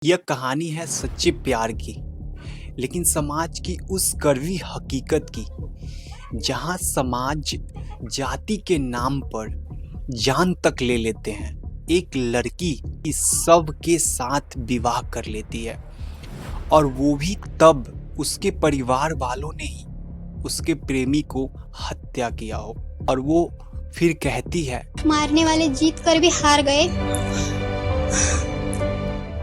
यह कहानी है सच्चे प्यार की, लेकिन समाज की उस कड़वी हकीकत की, जहां समाज जाति के नाम पर जान तक ले लेते हैं। एक लड़की इस सब के साथ विवाह कर लेती है, और वो भी तब उसके परिवार वालों ने ही उसके प्रेमी को हत्या किया हो। और वो फिर कहती है, मारने वाले जीत कर भी हार गए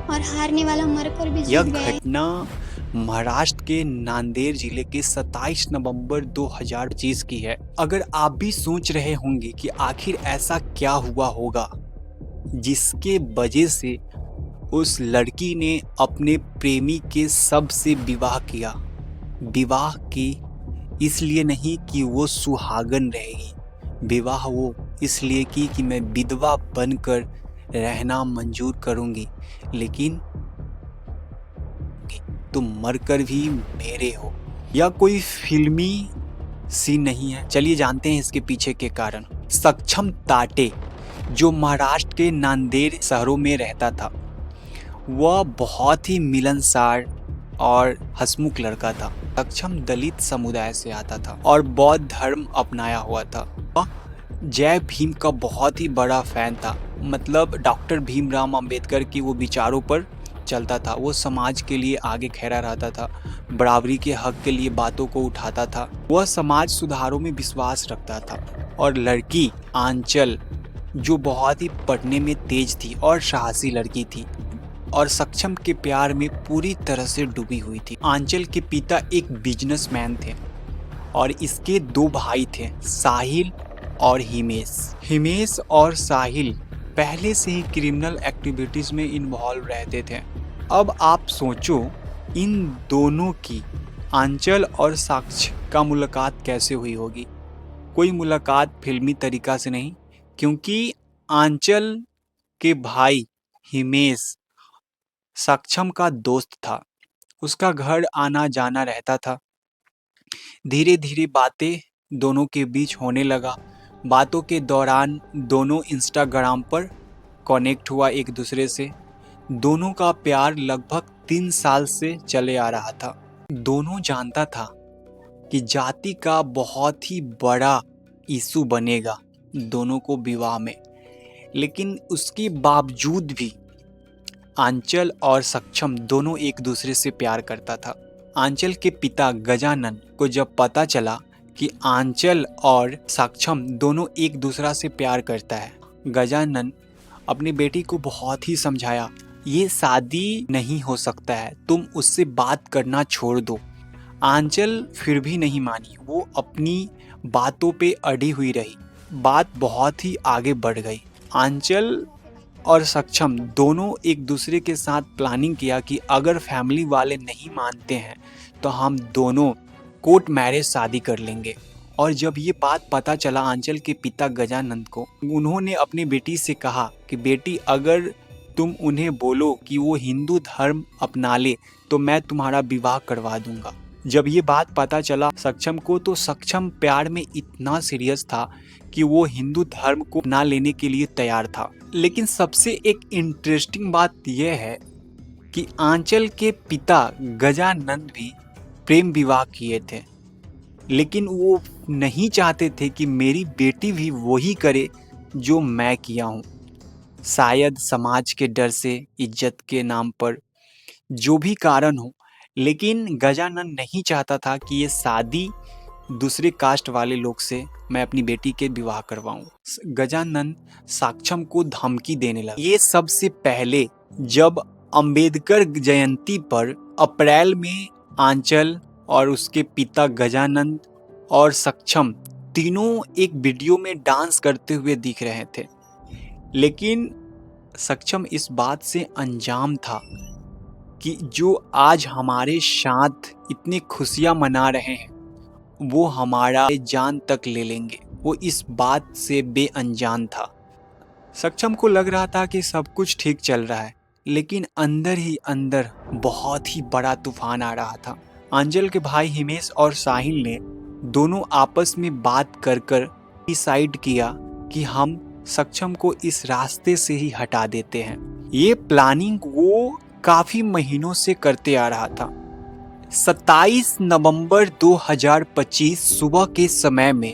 और हारने वाला मरकर भी यह जीत गया। घटना महाराष्ट्र के नांदेड़ जिले के 27 नवंबर 2025 की है। अगर आप भी सोच रहे होंगे कि आखिर ऐसा क्या हुआ होगा जिसके वजह से उस लड़की ने अपने प्रेमी के शव से विवाह किया। विवाह की इसलिए नहीं कि वो सुहागन रहेगी, विवाह वो इसलिए की कि मैं विधवा बनकर रहना मंजूर करूंगी, लेकिन तुम मरकर भी मेरे हो। यह कोई फिल्मी सीन नहीं है। चलिए जानते हैं इसके पीछे के कारण। सक्षम ताटे, जो महाराष्ट्र के नांदेड़ शहरों में रहता था, वह बहुत ही मिलनसार और हंसमुख लड़का था। सक्षम दलित समुदाय से आता था और बौद्ध धर्म अपनाया हुआ था। वह जय भीम का बहुत ही बड़ा फैन था। मतलब डॉक्टर भीमराव अंबेडकर की वो विचारों पर चलता था। वो समाज के लिए आगे खड़ा रहता था, बराबरी के हक के लिए बातों को उठाता था। वह समाज सुधारों में विश्वास रखता था। और लड़की आंचल, जो बहुत ही पढ़ने में तेज थी और साहसी लड़की थी, और सक्षम के प्यार में पूरी तरह से डूबी हुई थी। आंचल के पिता एक बिजनेसमैन थे और इसके दो भाई थे, साहिल और हिमेश। हिमेश और साहिल पहले से ही क्रिमिनल एक्टिविटीज में इन्वॉल्व रहते थे। अब आप सोचो, इन दोनों की, आंचल और साक्ष का मुलाकात कैसे हुई होगी। कोई मुलाकात फिल्मी तरीका से नहीं, क्योंकि आंचल के भाई हिमेश सक्षम का दोस्त था। उसका घर आना जाना रहता था। धीरे धीरे बातें दोनों के बीच होने लगा। बातों के दौरान दोनों इंस्टाग्राम पर कनेक्ट हुआ एक दूसरे से। दोनों का प्यार लगभग 3 साल से चले आ रहा था। दोनों जानता था कि जाति का बहुत ही बड़ा इशू बनेगा दोनों को विवाह में, लेकिन उसके बावजूद भी आंचल और सक्षम दोनों एक दूसरे से प्यार करता था। आंचल के पिता गजानन को जब पता चला कि आंचल और सक्षम दोनों एक दूसरा से प्यार करता है, गजानन अपनी बेटी को बहुत ही समझाया, ये शादी नहीं हो सकता है, तुम उससे बात करना छोड़ दो। आंचल फिर भी नहीं मानी। वो अपनी बातों पे अड़ी हुई रही। बात बहुत ही आगे बढ़ गई। आंचल और सक्षम दोनों एक दूसरे के साथ प्लानिंग किया कि अगर फैमिली वाले नहीं मानते हैं तो हम दोनों कोर्ट मैरिज शादी कर लेंगे। और जब ये बात पता चला आंचल के पिता गजानंद को, उन्होंने अपनी बेटी से कहा कि बेटी, अगर तुम उन्हें बोलो कि वो हिंदू धर्म अपना ले तो मैं तुम्हारा विवाह करवा दूंगा। जब ये बात पता चला सक्षम को, तो सक्षम प्यार में इतना सीरियस था कि वो हिंदू धर्म को अपना लेने के लिए तैयार था। लेकिन सबसे एक इंटरेस्टिंग बात यह है कि आंचल के पिता गजानंद भी प्रेम विवाह किए थे, लेकिन वो नहीं चाहते थे कि मेरी बेटी भी वही करे जो मैं किया हूँ। शायद समाज के डर से, इज्जत के नाम पर, जो भी कारण हो, लेकिन गजानन नहीं चाहता था कि ये शादी दूसरे कास्ट वाले लोग से मैं अपनी बेटी के विवाह करवाऊं। गजानन सक्षम को धमकी देने लगा। ये सबसे पहले जब अंबेडकर जयंती पर अप्रैल में आंचल और उसके पिता गजानंद और सक्षम तीनों एक वीडियो में डांस करते हुए दिख रहे थे, लेकिन सक्षम इस बात से अनजान था कि जो आज हमारे साथ इतनी खुशियां मना रहे हैं वो हमारा जान तक ले लेंगे। वो इस बात से बेअनजान था। सक्षम को लग रहा था कि सब कुछ ठीक चल रहा है, लेकिन अंदर ही अंदर बहुत ही बड़ा तूफान आ रहा था। आंचल के भाई हिमेश और साहिल ने दोनों आपस में बात कर डिसाइड किया कि हम सक्षम को इस रास्ते से ही हटा देते हैं। ये प्लानिंग वो काफी महीनों से करते आ रहा था। 27 नवंबर 2025 सुबह के समय में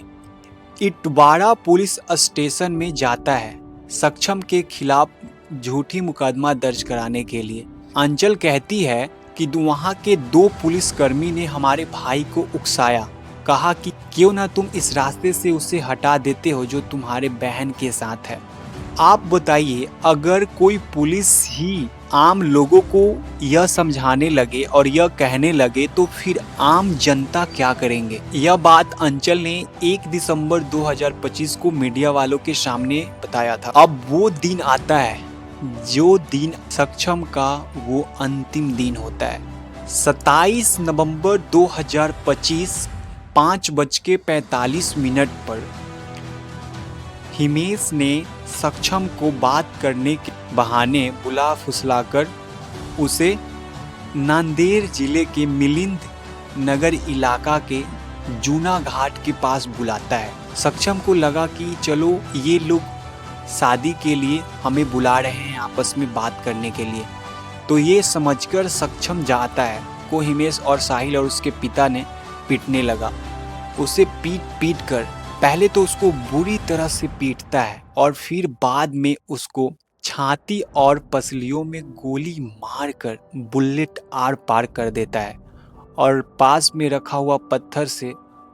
इटवाड़ा पुलिस स्टेशन में जाता है सक्षम के खिलाफ झूठी मुकदमा दर्ज कराने के लिए। अंचल कहती है कि वहाँ के 2 पुलिसकर्मी ने हमारे भाई को उकसाया, कहा कि क्यों ना तुम इस रास्ते से उसे हटा देते हो जो तुम्हारे बहन के साथ है। आप बताइए, अगर कोई पुलिस ही आम लोगों को यह समझाने लगे और यह कहने लगे तो फिर आम जनता क्या करेंगे। यह बात अंचल ने 1 दिसंबर 2025 को मीडिया वालों के सामने बताया था। अब वो दिन आता है जो दिन सक्षम का वो अंतिम दिन होता है। 27 नवंबर 2025 5:45 पर हिमेश ने सक्षम को बात करने के बहाने बुला फुसलाकर उसे नांदेड़ जिले के मिलिंद नगर इलाका के जूना घाट के पास बुलाता है। सक्षम को लगा कि चलो ये लोग शादी के लिए हमें बुला रहे हैं आपस में बात करने के लिए, तो ये समझकर सक्षम जाता है को हिमेश और साहिल और उसके पिता ने पीटने लगा। उसे पीट कर पहले तो उसको बुरी तरह से पीटता है और फिर बाद में उसको छाती और पसलियों में गोली मारकर बुलेट आर पार कर देता है और पास में रखा हुआ पत्थर से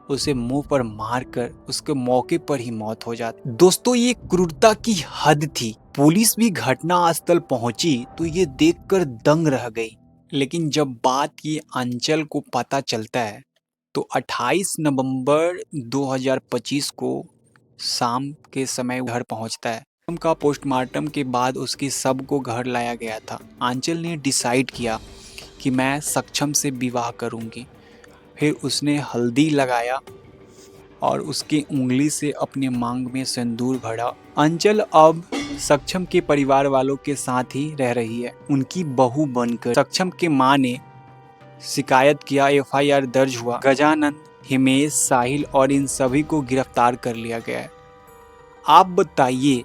उसे मुंह पर मारकर उसके मौके पर ही मौत हो जाती। दोस्तों, ये क्रूरता की हद थी। पुलिस भी घटनास्थल पहुंची तो ये देखकर दंग रह गई। लेकिन जब बात ये अंचल को पता चलता है तो 28 नवंबर 2025 को शाम के समय घर पहुंचता है। का पोस्टमार्टम के बाद उसकी शव को घर लाया गया था। आंचल ने डिसाइड किया कि मैं सक्षम से विवाह करूंगी। फिर उसने हल्दी लगाया और उसकी उंगली से अपने मांग में सिंदूर भरा। अंचल अब सक्षम के परिवार वालों के साथ ही रह रही है, उनकी बहू बनकर। सक्षम के मां ने शिकायत किया, FIR दर्ज हुआ। गजानंद, हिमेश, साहिल और इन सभी को गिरफ्तार कर लिया गया है। आप बताइए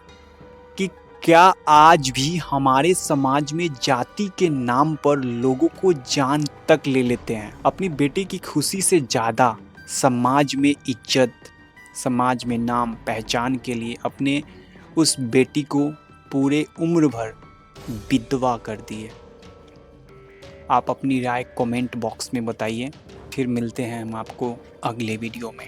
कि क्या आज भी हमारे समाज में जाति के नाम पर लोगों को जान तक ले लेते हैं। अपनी बेटी की खुशी से ज़्यादा समाज में इज्जत, समाज में नाम पहचान के लिए अपने उस बेटी को पूरे उम्र भर विधवा कर दिए। आप अपनी राय कमेंट बॉक्स में बताइए। फिर मिलते हैं हम आपको अगले वीडियो में।